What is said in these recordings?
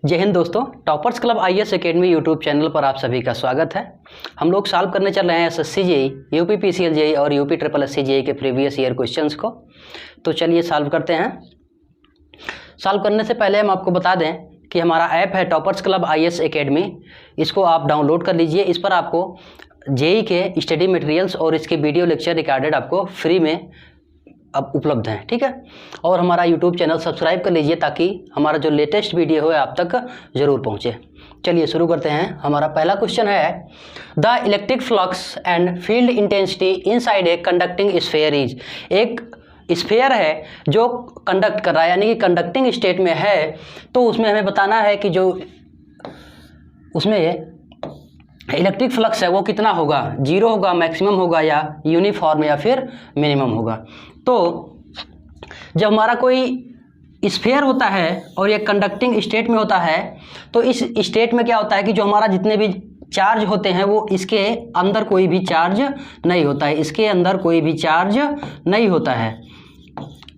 जय हिंद दोस्तों, toppers club IAS academy YouTube channel पर आप सभी का स्वागत है। हम लोग सॉल्व करने चल रहे हैं SSC JEE, UP PCL JEE और यूपी ट्रिपल एससी जेईई के प्रीवियस ईयर क्वेश्चंस को। तो चलिए सॉल्व करते हैं। सॉल्व करने से पहले हम आपको बता दें कि हमारा ऐप है टॉपर्स क्लब आईएएस एकेडमी। इसको आप डाउनलोड कर लीजिए। इस पर आपको जेईई के स्टडी मटेरियल्स और इसके वीडियो लेक्चर रिकॉर्डेड आपको फ्री में अब उपलब्ध हैं, ठीक है। और हमारा यूट्यूब चैनल सब्सक्राइब कर लीजिए ताकि हमारा जो लेटेस्ट वीडियो है आप तक ज़रूर पहुंचे। चलिए शुरू करते हैं। हमारा पहला क्वेश्चन है the electric flux and field intensity inside a conducting sphere is. एक स्फीयर है जो कंडक्ट कर रहा है, यानी कि कंडक्टिंग स्टेट में है, तो उसमें हमें बताना है कि जो उसमें इलेक्ट्रिक फ्लक्स है वो कितना होगा, जीरो होगा, मैक्सिमम होगा, या यूनिफॉर्म या फिर मिनिमम होगा। तो जब हमारा कोई स्फीयर होता है और ये कंडक्टिंग स्टेट में होता है, तो इस स्टेट में क्या होता है कि जो हमारा जितने भी चार्ज होते हैं वो इसके अंदर कोई भी चार्ज नहीं होता है, इसके अंदर कोई भी चार्ज नहीं होता है।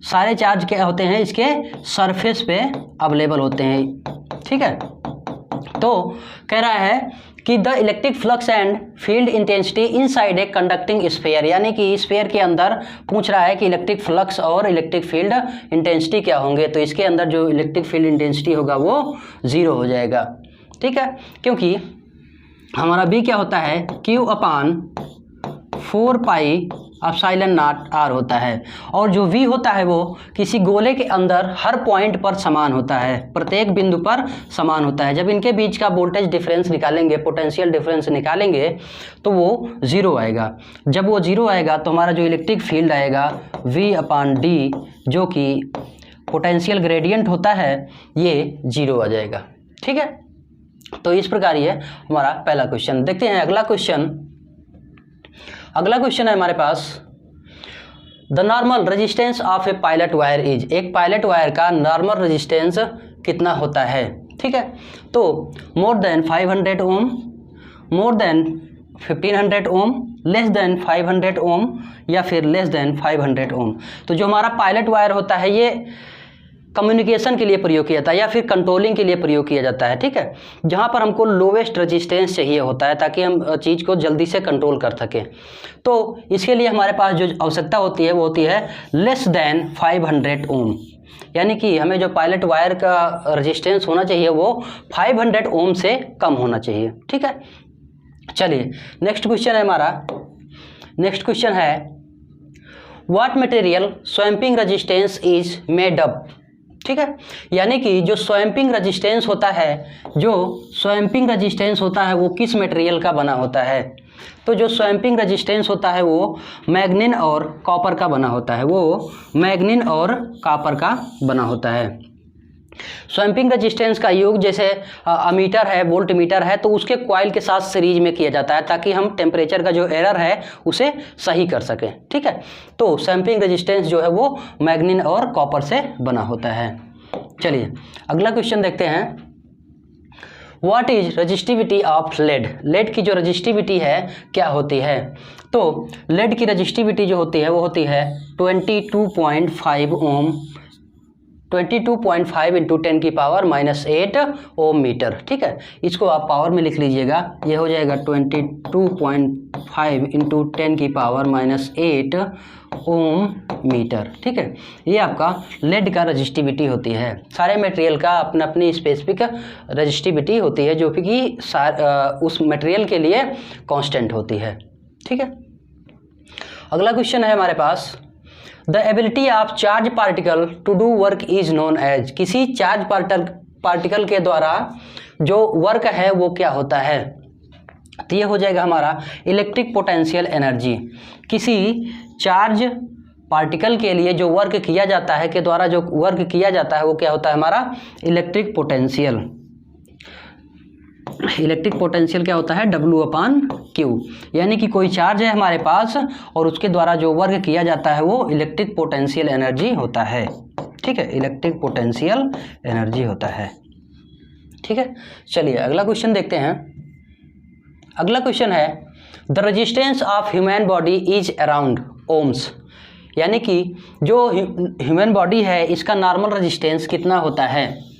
सारे चार्ज क्या होते हैं, इसके सरफेस पे अवेलेबल होते हैं, ठीक है। तो कह रहा है कि the electric flux and field intensity inside a conducting sphere, यानी कि स्फीयर के अंदर पूछ रहा है कि इलेक्ट्रिक फ्लक्स और इलेक्ट्रिक फील्ड इंटेंसिटी क्या होंगे। तो इसके अंदर जो इलेक्ट्रिक फील्ड इंटेंसिटी होगा वो ज़ीरो हो जाएगा, ठीक है, क्योंकि हमारा बी क्या होता है, Q upon 4 pi epsilon not R होता है, और जो V होता है वो किसी गोले के अंदर हर पॉइंट पर समान होता है, प्रत्येक बिंदु पर समान होता है। जब इनके बीच का वोल्टेज डिफरेंस निकालेंगे, पोटेंशियल डिफरेंस निकालेंगे, तो वो ज़ीरो आएगा। जब वो ज़ीरो आएगा तो हमारा जो इलेक्ट्रिक फील्ड आएगा V अपान D, जो कि पोटेंशियल ग्रेडियंट होता है, ये ज़ीरो आ जाएगा, ठीक है। तो इस प्रकार ये हमारा पहला क्वेश्चन। देखते हैं अगला क्वेश्चन। अगला क्वेश्चन है हमारे पास the normal resistance of a pilot wire is. एक पायलट वायर का नॉर्मल रेजिस्टेंस कितना होता है, ठीक है। तो more than 500 ohm, more than 1500 ohm, less than 500 ohm, या फिर लेस देन 500 ओम। तो जो हमारा पायलट वायर होता है ये कम्युनिकेशन के लिए प्रयोग किया जाता है या फिर कंट्रोलिंग के लिए प्रयोग किया जाता है, ठीक है, जहाँ पर हमको लोवेस्ट रेजिस्टेंस चाहिए होता है ताकि हम चीज़ को जल्दी से कंट्रोल कर सकें। तो इसके लिए हमारे पास जो आवश्यकता होती है वो होती है लेस देन 500 ओम, यानी कि हमें जो पायलट वायर का रेजिस्टेंस होना चाहिए वो 500 ओम से कम होना चाहिए, ठीक है। चलिए नेक्स्ट क्वेश्चन है हमारा। नेक्स्ट क्वेश्चन है what material swamping resistance is made up, ठीक है, यानी कि जो स्वैम्पिंग रेजिस्टेंस होता है, जो स्वैम्पिंग रेजिस्टेंस होता है वो किस मटेरियल का बना होता है। तो जो स्वैम्पिंग रेजिस्टेंस होता है वो मैग्नीन और कॉपर का बना होता है, वो मैग्नीन और कॉपर का बना होता है। स्वैम्पिंग रेजिस्टेंस का योग जैसे अमीटर है, वोल्ट मीटर है, तो उसके कॉइल के साथ सीरीज में किया जाता है ताकि हम टेम्परेचर का जो एरर है उसे सही कर सकें, ठीक है। तो स्वैम्पिंग रेजिस्टेंस जो है वो मैग्नीन और कॉपर से बना होता है। चलिए अगला क्वेश्चन देखते हैं। What is resistivity of lead. Lead की जो रजिस्टिविटी है क्या होती है। तो लेड की रजिस्टिविटी जो होती है वो होती है 22.5 ओम, 22.5 इंटू 10 की पावर -8 ओम मीटर, ठीक है। इसको आप पावर में लिख लीजिएगा, ये हो जाएगा 22.5 इंटू 10 की पावर -8 ओम मीटर, ठीक है। ये आपका लेड का रजिस्टिविटी होती है। सारे मटेरियल का अपना अपनी स्पेसिफिक रजिस्टिविटी होती है जो कि उस मटेरियल के लिए कांस्टेंट होती है, ठीक है। अगला क्वेश्चन है हमारे पास the ability of charge particle to do work is known as. किसी चार्ज पार्टिकल के द्वारा जो वर्क है वो क्या होता है। तो ये हो जाएगा हमारा इलेक्ट्रिक पोटेंशियल एनर्जी। किसी चार्ज पार्टिकल के लिए जो वर्क किया जाता है, के द्वारा जो वर्क किया जाता है वो क्या होता है हमारा इलेक्ट्रिक पोटेंशियल। इलेक्ट्रिक पोटेंशियल क्या होता है W/Q, यानी कि कोई चार्ज है हमारे पास और उसके द्वारा जो वर्क किया जाता है वो इलेक्ट्रिक पोटेंशियल एनर्जी होता है, ठीक है, इलेक्ट्रिक पोटेंशियल एनर्जी होता है, ठीक है। चलिए अगला क्वेश्चन देखते हैं। अगला क्वेश्चन है the resistance of human body is around ohms, यानी कि जो ह्यूमन बॉडी है इसका नॉर्मल रेजिस्टेंस कितना होता है।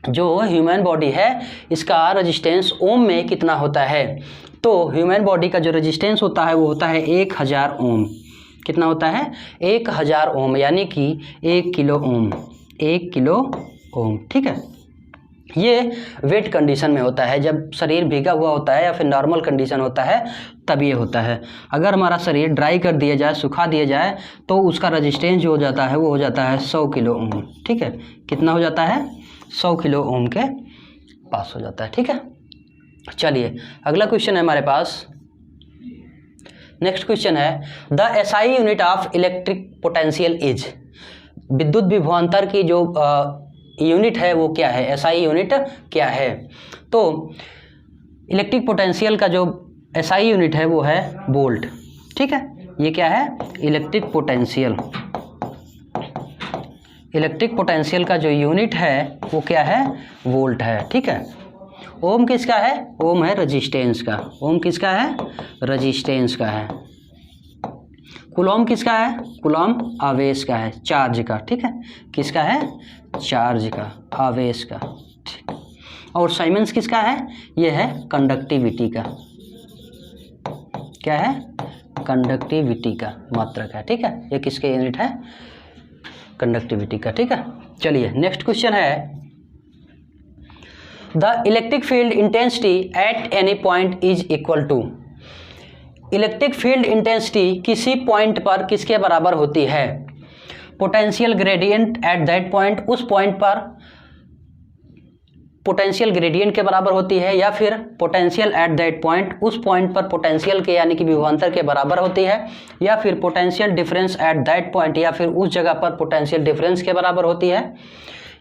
जो ह्यूमन बॉडी है इसका रेजिस्टेंस ओम में कितना होता है। तो ह्यूमन बॉडी का जो रेजिस्टेंस होता है वो होता है 1000 ओम। कितना होता है? 1000 ओम, यानी कि 1 किलो ओम, 1 किलो ओम। ठीक है, ये वेट कंडीशन में होता है, जब शरीर भीगा हुआ होता है या फिर नॉर्मल कंडीशन होता है तब ये होता है। अगर हमारा शरीर ड्राई कर दिया जाए, सुखा दिया जाए, तो उसका रेजिस्टेंस जो हो जाता है वो हो जाता है 100 किलो ओम। ठीक है, कितना हो जाता है? 100 किलो ओम के पास हो जाता है। ठीक है, चलिए अगला क्वेश्चन है हमारे पास। नेक्स्ट क्वेश्चन है the SI unit of electric potential is. विद्युत विभवांतर की जो यूनिट है वो क्या है? एसआई यूनिट क्या है? तो इलेक्ट्रिक पोटेंशियल का जो एसआई यूनिट है वो है वोल्ट। ठीक है, ये क्या है? Electric potential. इलेक्ट्रिक पोटेंशियल का जो यूनिट है वो क्या है? वोल्ट है। ठीक है, ओम किसका है? ओम है रेजिस्टेंस का। ओम किसका है? रेजिस्टेंस का है। कूलॉम किसका है? कूलॉम आवेश का है, चार्ज का। ठीक है, किसका है? चार्ज का, आवेश का। और साइमन्स किसका है? ये है कंडक्टिविटी का। क्या है? कंडक्टिविटी का, मात्रा का। ठीक है, ये किसके यूनिट है? कंडक्टिविटी का। ठीक है, चलिए नेक्स्ट क्वेश्चन है the electric field intensity at any point is equal to. Electric field intensity किसी पॉइंट पर किसके बराबर होती है? Potential gradient at that point, उस पॉइंट पर पोटेंशियल ग्रेडियंट के बराबर होती है, या फिर पोटेंशियल एट दैट पॉइंट, उस पॉइंट पर पोटेंशियल के यानी कि विभवांतर के बराबर होती है, या फिर potential difference at that point, या फिर उस जगह पर पोटेंशियल डिफरेंस के बराबर होती है,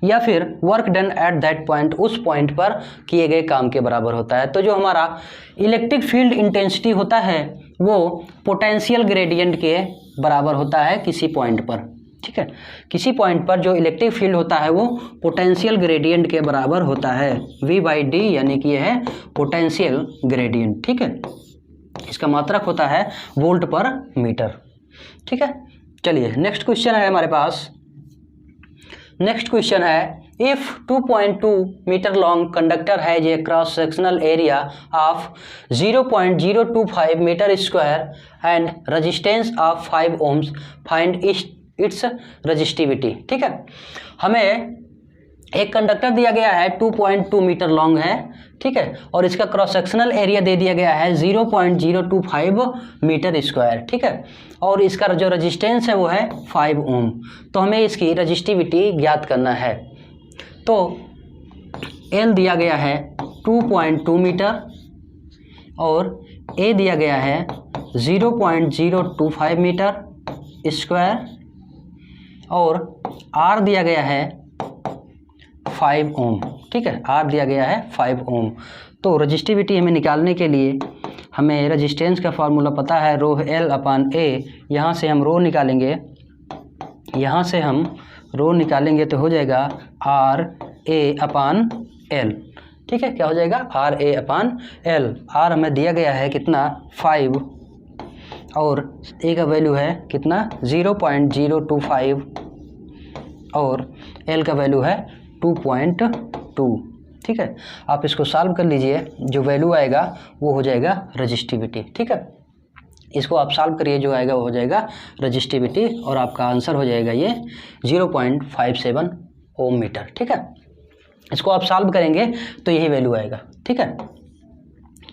या फिर work done at that point, उस पॉइंट पर किए गए काम के बराबर होता है। तो जो हमारा इलेक्ट्रिक फील्ड इंटेंसिटी होता है वो पोटेंशियल ग्रेडियंट के बराबर होता है किसी पॉइंट पर। ठीक है, किसी पॉइंट पर जो इलेक्ट्रिक फील्ड होता है वो पोटेंशियल ग्रेडियंट के बराबर होता है, V/D, यानी कि यह है पोटेंशियल ग्रेडियंट। ठीक है, इसका मात्रक होता है वोल्ट पर मीटर। ठीक है, चलिए नेक्स्ट क्वेश्चन है हमारे पास। नेक्स्ट क्वेश्चन है if 2.2 metre long conductor has a cross sectional area of 0.025 metre square and resistance of 5 ohms, find its resistivity. ठीक है, हमें एक कंडक्टर दिया गया है 2.2 मीटर लॉन्ग है। ठीक है, और इसका क्रॉस सेक्शनल एरिया दे दिया गया है 0.025 मीटर स्क्वायर। ठीक है, और इसका जो रेजिस्टेंस है वो है 5 ओम। तो हमें इसकी रेजिस्टिविटी ज्ञात करना है। तो L दिया गया है 2.2 मीटर और A दिया गया है 0.025 मीटर स्क्वायर और R दिया गया है 5 ओम। ठीक है, R दिया गया है 5 ओम। तो रेजिस्टिविटी हमें निकालने के लिए हमें रेजिस्टेंस का फार्मूला पता है, रो L/A। यहाँ से हम रो निकालेंगे, यहाँ से हम रो निकालेंगे तो हो जाएगा RA/L। ठीक है, क्या हो जाएगा? RA/L। R हमें दिया गया है कितना? 5, और A का वैल्यू है कितना? 0.025 और L का वैल्यू है 2.2। ठीक है, आप इसको सॉल्व कर लीजिए, जो वैल्यू आएगा वो हो जाएगा रेजिस्टिविटी। ठीक है, इसको आप सॉल्व करिए, जो आएगा वो हो जाएगा रेजिस्टिविटी, और आपका आंसर हो जाएगा ये 0.57 ओम मीटर। ठीक है, इसको आप सॉल्व करेंगे तो यही वैल्यू आएगा। ठीक है,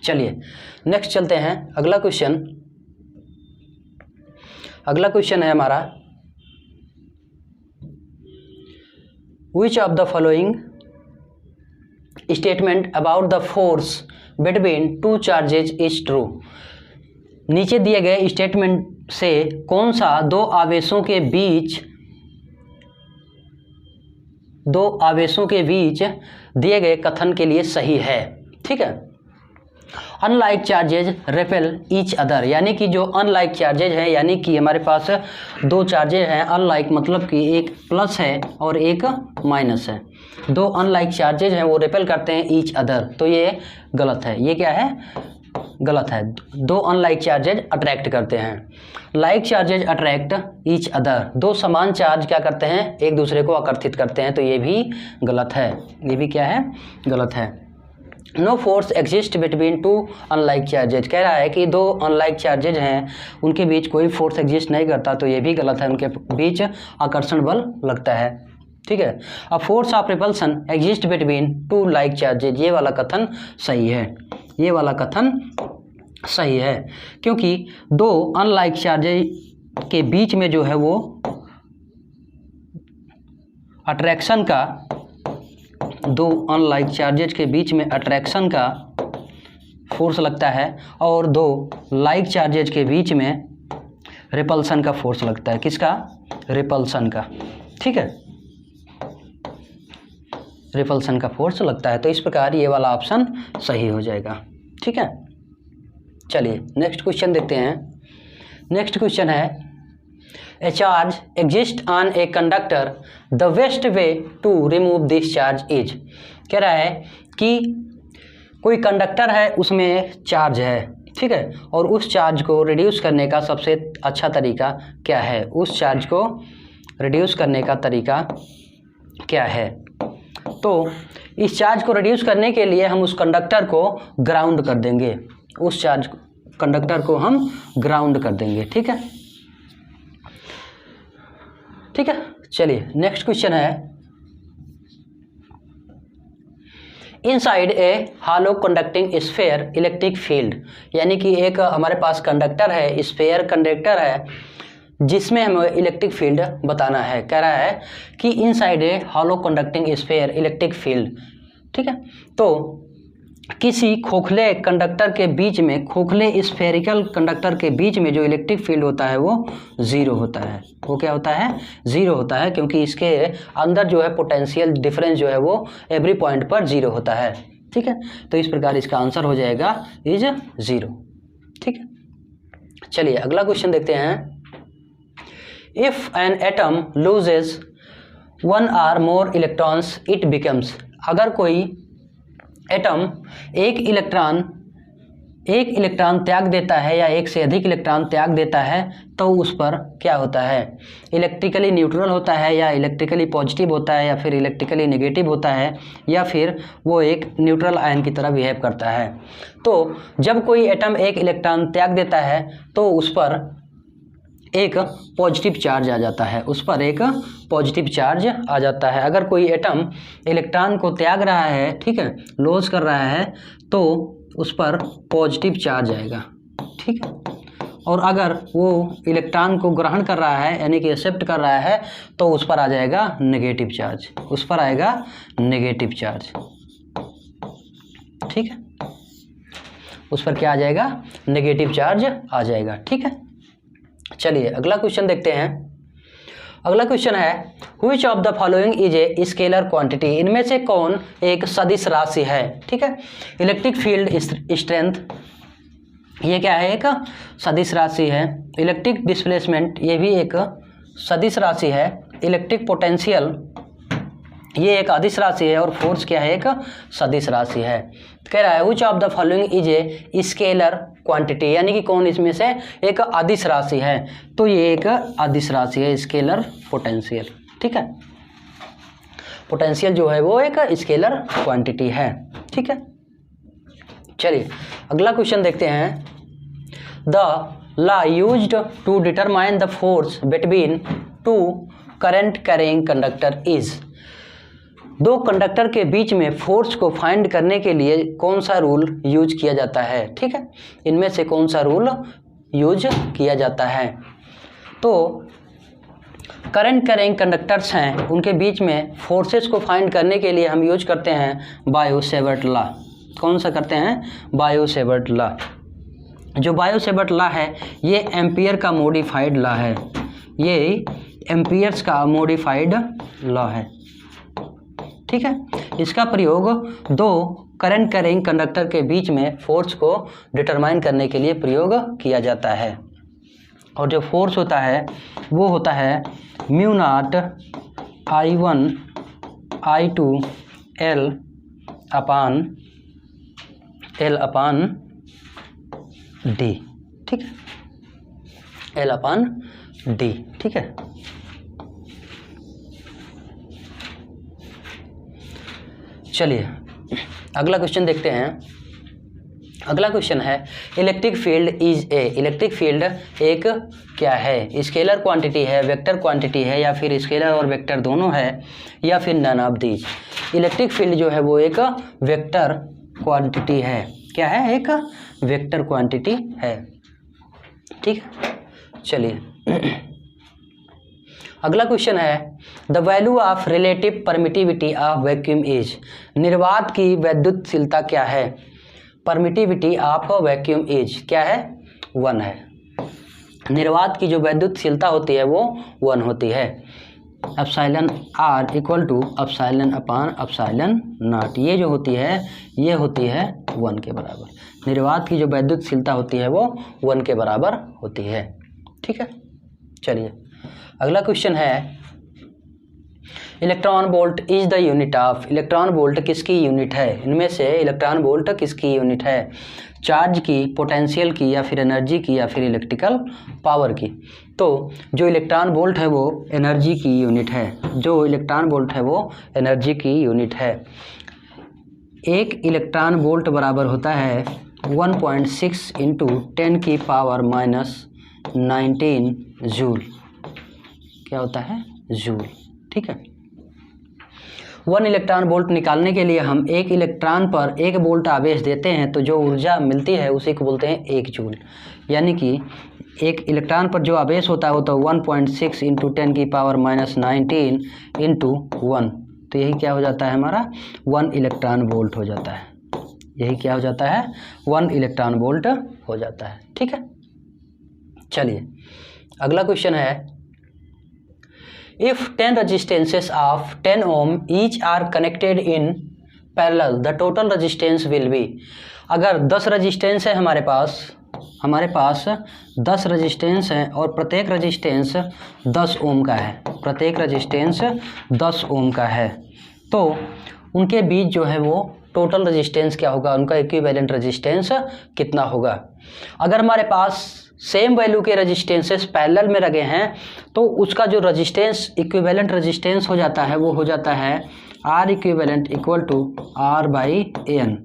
चलिए नेक्स्ट चलते हैं। अगला क्वेश्चन है हमारा which of the following statement about the force between two charges is true. नीचे दिए गए स्टेटमेंट से कौन सा दो आवेशों के बीच दिए गए कथन के लिए सही है। ठीक है, unlike charges repel each other, यानी कि जो अनलाइक चार्जेज हैं, यानी कि हमारे पास दो चार्जेज हैं, अनलाइक मतलब कि एक प्लस है और एक माइनस है। दो अनलाइक चार्जेज हैं वो रेपेल करते हैं ईच अदर, तो ये गलत है। ये क्या है? गलत है। दो अनलाइक चार्जेज अट्रैक्ट करते हैं। Like charges attract each other, दो समान चार्ज क्या करते हैं, एक दूसरे को आकर्षित करते हैं, तो ये भी गलत है। ये भी क्या है, गलत है। No force exist between two unlike charges, कह रहा है कि दो अनलाइक चार्जेज हैं उनके बीच कोई फोर्स एग्जिस्ट नहीं करता, तो ये भी गलत है, उनके बीच आकर्षण बल लगता है। ठीक है। A force of repulsion exist between to like charges, ये वाला कथन सही है, ये वाला कथन सही है, क्योंकि दो अनलाइक चार्जेज के बीच में जो है वो अट्रैक्शन का, दो अनलाइक चार्जेज के बीच में अट्रैक्शन का फोर्स लगता है और दो लाइक चार्जेज के बीच में रिपल्सन का फोर्स लगता है। किसका, रिपल्सन का। ठीक है, रिपल्सन का फोर्स लगता है, तो इस प्रकार ये वाला ऑप्शन सही हो जाएगा। ठीक है, चलिए नेक्स्ट क्वेश्चन देखते हैं। नेक्स्ट क्वेश्चन है, a charge exist on a conductor, the best way to remove this charge is, कह रहा है कि कोई कंडक्टर है, उसमें चार्ज है, ठीक है, और उस चार्ज को रिड्यूस करने का सबसे अच्छा तरीका क्या है, उस चार्ज को रिड्यूस करने का तरीका क्या है। तो इस चार्ज को रिड्यूस करने के लिए हम उस कंडक्टर को ग्राउंड कर देंगे, उस चार्ज कंडक्टर को हम ग्राउंड कर देंगे। ठीक है, ठीक है, चलिए नेक्स्ट क्वेश्चन है, inside a hollow conducting sphere electric field, यानी कि एक हमारे पास कंडक्टर है, स्फीयर कंडक्टर है, जिसमें हमें इलेक्ट्रिक फील्ड बताना है। कह रहा है कि inside a hollow conducting sphere electric field. ठीक है, तो किसी खोखले कंडक्टर के बीच में, खोखले स्फेरिकल कंडक्टर के बीच में जो इलेक्ट्रिक फील्ड होता है वो ज़ीरो होता है। वो क्या होता है, ज़ीरो होता है, क्योंकि इसके अंदर जो है पोटेंशियल डिफरेंस जो है वो एवरी पॉइंट पर ज़ीरो होता है। ठीक है, तो इस प्रकार इसका आंसर हो जाएगा इज ज़ीरो। ठीक है, चलिए अगला क्वेश्चन देखते हैं। If an atom loses one or more electrons it becomes, अगर कोई एटम एक इलेक्ट्रॉन त्याग देता है या एक से अधिक इलेक्ट्रॉन त्याग देता है तो उस पर क्या होता है, इलेक्ट्रिकली न्यूट्रल होता है या इलेक्ट्रिकली पॉजिटिव होता है या फिर इलेक्ट्रिकली नेगेटिव होता है या फिर वो एक न्यूट्रल आयन की तरह बिहेव करता है। तो जब कोई एटम एक इलेक्ट्रॉन त्याग देता है तो उस पर एक पॉजिटिव चार्ज आ जाता है, उस पर एक पॉजिटिव चार्ज आ जाता है। अगर कोई एटम इलेक्ट्रॉन को त्याग रहा है, ठीक है, लॉस कर रहा है, तो उस पर पॉजिटिव चार्ज आएगा। ठीक है, और अगर वो इलेक्ट्रॉन को ग्रहण कर रहा है यानी कि एक्सेप्ट कर रहा है तो उस पर आ जाएगा नेगेटिव चार्ज, उस पर आएगा नेगेटिव चार्ज। ठीक है, उस पर क्या आ जाएगा, नेगेटिव चार्ज आ जाएगा। ठीक है, चलिए अगला क्वेश्चन देखते हैं। अगला क्वेश्चन है, which of the following is a scalar quantity, इनमें से कौन एक सदिश राशि है। ठीक है, इलेक्ट्रिक फील्ड स्ट्रेंथ, ये क्या है, एक सदिश राशि है। इलेक्ट्रिक डिस्प्लेसमेंट, ये भी एक सदिश राशि है। इलेक्ट्रिक पोटेंशियल, ये एक अदिश राशि है। और फोर्स क्या है, एक सदिश राशि है। कह रहा है which of the following is a scalar quantity, यानी कि कौन इसमें से एक अदिश राशि है, तो ये एक अदिश राशि है, स्केलर पोटेंशियल। ठीक है, पोटेंशियल जो है वो एक स्केलर क्वांटिटी है। ठीक है, चलिए अगला क्वेश्चन देखते हैं। The law used to determine the force between two current carrying conductor is, दो कंडक्टर के बीच में फोर्स को फाइंड करने के लिए कौन सा रूल यूज किया जाता है। ठीक है, इनमें से कौन सा रूल यूज किया जाता है। तो करंट कैरिंग कंडक्टर्स हैं, उनके बीच में फोर्सेस को फाइंड करने के लिए हम यूज करते हैं बायो-सेवर्ट लॉ। कौन सा करते हैं, बायो-सेवर्ट लॉ। जो बायो-सेवर्ट लॉ है ये एम्पियर का मॉडिफाइड लॉ है, ये एम्पियर्स का मॉडिफाइड लॉ है। ठीक है, इसका प्रयोग दो करंट कैरिंग कंडक्टर के बीच में फोर्स को डिटरमाइन करने के लिए प्रयोग किया जाता है। और जो फोर्स होता है वो होता है mu naught I1 I2 L अपान डी, ठीक है, L/D, ठीक है। चलिए अगला क्वेश्चन देखते हैं। अगला क्वेश्चन है electric field is a, electric field एक क्या है, स्केलर क्वांटिटी है, वेक्टर क्वांटिटी है, या फिर स्केलर और वेक्टर दोनों है, या फिर none of the. Electric field जो है वो एक वेक्टर क्वांटिटी है, क्या है, एक वेक्टर क्वांटिटी है, ठीक है। चलिए अगला क्वेश्चन है the value of relative permittivity of vacuum is, निर्वात की वैद्युतशीलता क्या है, परमिटिविटी ऑफ वैक्यूम इज क्या है, 1 है। निर्वात की जो वैद्युतशीलता होती है वो 1 होती है। Epsilon R equal to epsilon upon epsilon naught, ये जो होती है ये होती है 1 के बराबर। निर्वात की जो वैद्युतशीलता होती है वो 1 के बराबर होती है, ठीक है। चलिए अगला क्वेश्चन है electron volt is the unit of, electron volt किसकी यूनिट है, इनमें से इलेक्ट्रॉन वोल्ट किसकी यूनिट है, चार्ज की, पोटेंशियल की, या फिर एनर्जी की, या फिर इलेक्ट्रिकल पावर की। तो जो इलेक्ट्रॉन वोल्ट है वो एनर्जी की यूनिट है, जो इलेक्ट्रॉन वोल्ट है वो एनर्जी की यूनिट है। एक इलेक्ट्रॉन वोल्ट बराबर होता है 1.6 इंटू 10 की पावर माइनस 19 जूल, क्या होता है, जूल, ठीक है। 1 इलेक्ट्रॉन वोल्ट निकालने के लिए हम एक इलेक्ट्रॉन पर 1 वोल्ट आवेश देते हैं तो जो ऊर्जा मिलती है उसी को बोलते हैं 1 जूल। यानी कि एक इलेक्ट्रॉन पर जो आवेश होता है वो तो 1.6 इंटू 10 की पावर माइनस 19 इंटू 1, तो यही क्या हो जाता है हमारा 1 इलेक्ट्रॉन वोल्ट हो जाता है, यही क्या हो जाता है 1 इलेक्ट्रॉन वोल्ट हो जाता है, ठीक है। चलिए अगला क्वेश्चन है If 10 resistances of 10 ohm each are connected in parallel, the total resistance will be, अगर 10 रजिस्टेंस है हमारे पास 10 रजिस्टेंस हैं और प्रत्येक रजिस्टेंस 10 ओम का है, प्रत्येक रजिस्टेंस 10 ओम का है, तो उनके बीच जो है वो टोटल रजिस्टेंस क्या होगा, उनका इक्विवेलेंट रजिस्टेंस कितना होगा। अगर हमारे पास सेम वैल्यू के रजिस्टेंसेस पैरेलल में लगे हैं तो उसका जो रजिस्टेंस इक्विवेलेंट रजिस्टेंस हो जाता है वो हो जाता है R equivalent equal to R by N,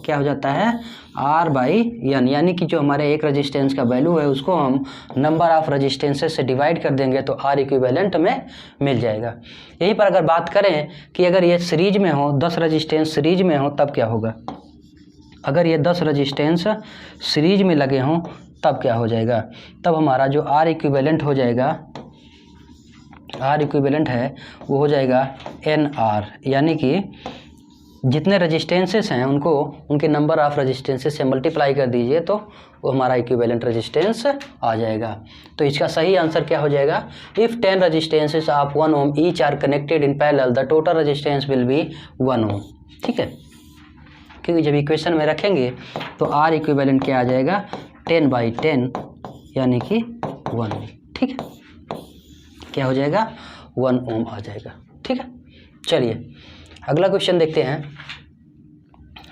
क्या हो जाता है आर बाई एन, यानी कि जो हमारे एक रजिस्टेंस का वैल्यू है उसको हम नंबर ऑफ रजिस्टेंसेस से डिवाइड कर देंगे तो आर इक्विवेलेंट में मिल जाएगा। यहीं पर अगर बात करें कि अगर ये सीरीज में हो, 10 रजिस्टेंस सीरीज में हो तब क्या होगा, अगर ये 10 रजिस्टेंस सीरीज में लगे हों तब क्या हो जाएगा, तब हमारा जो आर इक्विवेलेंट हो जाएगा, आर इक्विवेलेंट है वो हो जाएगा एन आर, यानी कि जितने रजिस्टेंसेस हैं उनको उनके नंबर ऑफ रजिस्टेंसेस से मल्टीप्लाई कर दीजिए तो वो हमारा इक्विवेलेंट रजिस्टेंस आ जाएगा। तो इसका सही आंसर क्या हो जाएगा, if 10 resistances of 1 ohm each are connected in parallel the total resistance will be 1 ohm, ठीक है। क्योंकि जब इक्वेशन में रखेंगे तो आर इक्विवेलेंट क्या आ जाएगा 10/10 यानी कि 1 ओम, ठीक है, क्या हो जाएगा 1 ओम आ जाएगा, ठीक है। चलिए अगला क्वेश्चन देखते हैं।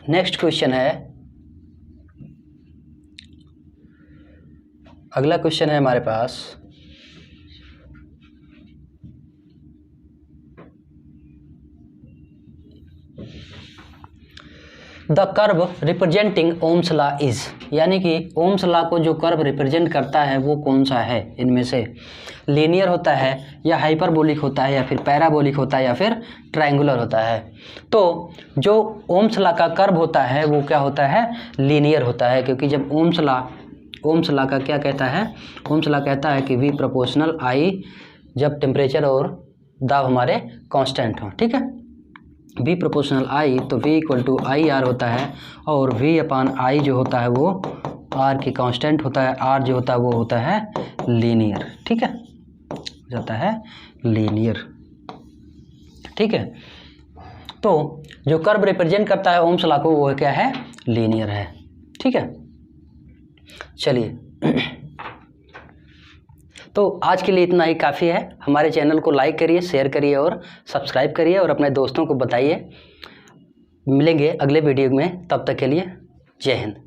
नेक्स्ट क्वेश्चन है, अगला क्वेश्चन है हमारे पास the curve representing Ohm's law is, यानी कि ओम्स लॉ को जो कर्व रिप्रेजेंट करता है वो कौन सा है, इनमें से लीनियर होता है या हाइपरबोलिक होता है या फिर पैराबोलिक होता है या फिर ट्रायंगुलर होता है। तो जो ओम्स लॉ का कर्व होता है वो क्या होता है, लीनियर होता है, क्योंकि जब ओम्स लॉ का क्या कहता है, ओम्स लॉ कहता है कि V प्रोपोर्शनल I जब टेम्परेचर और दाब हमारे कांस्टेंट हो, ठीक है, V प्रोपोर्शनल I तो V equal to I R होता है और V अपान I जो होता है वो R की कांस्टेंट होता है, R जो होता है वो होता है लीनियर, ठीक है, हो जाता है लीनियर, ठीक है। तो जो कर्व रिप्रेजेंट करता है ओम्स लॉ को वो क्या है, लीनियर है, ठीक है। चलिए तो आज के लिए इतना ही काफ़ी है। हमारे चैनल को लाइक करिए, शेयर करिए और सब्सक्राइब करिए और अपने दोस्तों को बताइए। मिलेंगे अगले वीडियो में, तब तक के लिए जय हिंद।